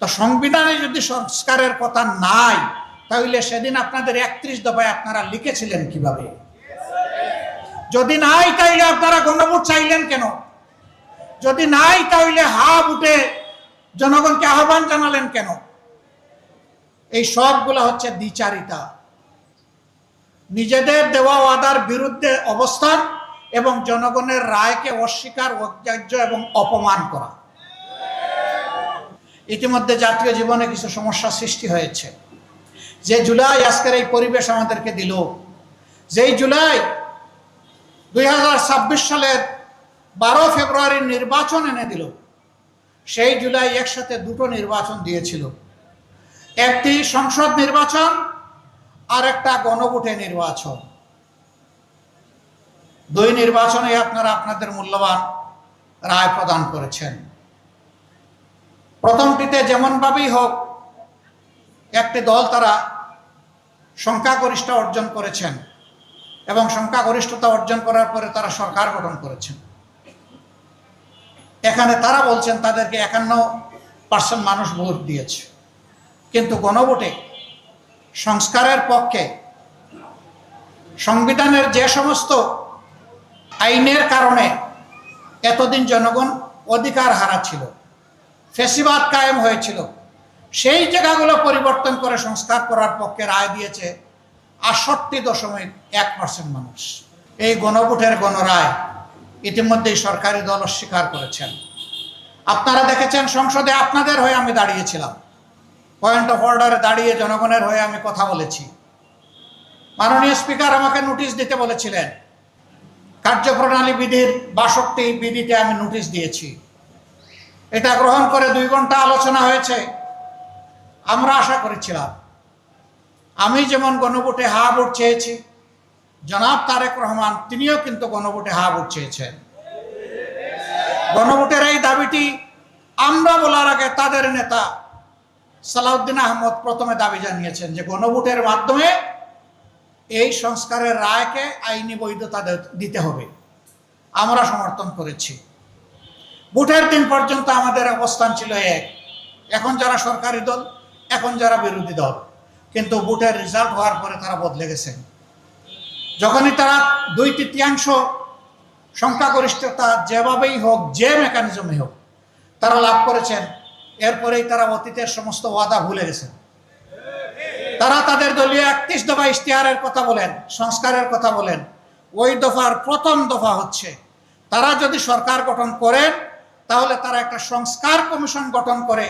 তো সংবিধানে যদি সংস্কারের কথা নাই, তাহলে সেদিন আপনাদের 31 দফায় আপনারা লিখেছিলেন কিভাবে? যদি নাই তাইলে আপনারা গণভোট চাইলেন কেন? যদি নাই তাহলে হাফ উঠে জনগণকে আহ্বান জানালেন কেন? এই সবগুলো হচ্ছে দ্বিচারিতা, নিজেদের দেওয়া ওয়াদার বিরুদ্ধে অবস্থান এবং জনগণের রায়কে অস্বীকার, অগ্রাহ্য এবং অপমান করা। ইতিমধ্যে জাতীয় জীবনে কিছু সমস্যা সৃষ্টি হয়েছে। যে জুলাই আজকের এই পরিবেশ আমাদেরকে দিল, যেই জুলাই 2026 সালের 12 ফেব্রুয়ারির নির্বাচন এনে দিল, সেই জুলাই একসাথে দুটো নির্বাচন দিয়েছিল, একটি সংসদ নির্বাচন আর একটা গণভোটে নির্বাচন। দুই নির্বাচনে আপনারা আপনাদের মূল্যবান রায় প্রদান করেছেন। প্রথমটিতে যেমনভাবেই হোক একটি দল তারা সংখ্যাগরিষ্ঠ অর্জন করেছেন এবং সংখ্যাগরিষ্ঠতা অর্জন করার পরে তারা সরকার গঠন করেছেন। এখানে তারা বলছেন তাদেরকে 51% মানুষ ভোট দিয়েছে, কিন্তু গণভোটে সংস্কারের পক্ষে সংবিধানের যে সমস্ত আইনের কারণে এতদিন জনগণ অধিকার হারাচ্ছিল, ফ্যাসিবাদ কায়েম হয়েছিল, সেই জায়গাগুলো পরিবর্তন করে সংস্কার করার পক্ষে রায় দিয়েছে 68.1% মানুষ। এই গণভোটের গণরায় ইতিমধ্যেই সরকারি দল অস্বীকার করেছেন। আপনারা দেখেছেন সংসদে আপনাদের হয়ে আমি দাঁড়িয়েছিলাম, পয়েন্ট অফ অর্ডারে দাঁড়িয়ে জনগণের হয়ে আমি কথা বলেছি। মাননীয় স্পিকার আমাকে নোটিশ দিতে বলেছিলেন, কার্যপ্রণালী বিধির 62 বিধিতে আমি নোটিশ দিয়েছি। এটা গ্রহণ করে 2 ঘন্টা আলোচনা হয়েছে। আমরা আশা করেছিলাম, আমি যেমন গণভোটে হা ভোট চেয়েছি, জনাব তারেক রহমান তিনিও কিন্তু গণভোটে হা ভোট চেয়েছেন। গণভোটের এই দাবিটি আমরা বলার আগে তাদের নেতা সালাউদ্দিন আহমদ প্রথমে দাবি জানিয়েছেন যে গণভোটের মাধ্যমে এই সংস্কারের রায়কে আইনি বৈধতা দিতে হবে। আমরা সমর্থন করেছি। ভোটের দিন পর্যন্ত আমাদের অবস্থান ছিল এক, এখন যারা সরকারি দল, এখন যারা বিরোধী দল, কিন্তু ভোটের রেজাল্ট হওয়ার পরে তারা বদলে গেছেন। যখনই তারা 2/3 সংখ্যাগরিষ্ঠতা যেভাবেই হোক, যে মেকানিজমে হোক তারা লাভ করেছেন, এরপরেই তারা অতীতের সমস্ত ওয়াদা ভুলে গেছেন। তারা তাদের দলীয় 31 দফা ইশতেহারের কথা বলেন, সংস্কারের কথা বলেন। ওই দফার প্রথম দফা হচ্ছে তারা যদি সরকার গঠন করেন তাহলে তারা একটা সংস্কার কমিশন গঠন করে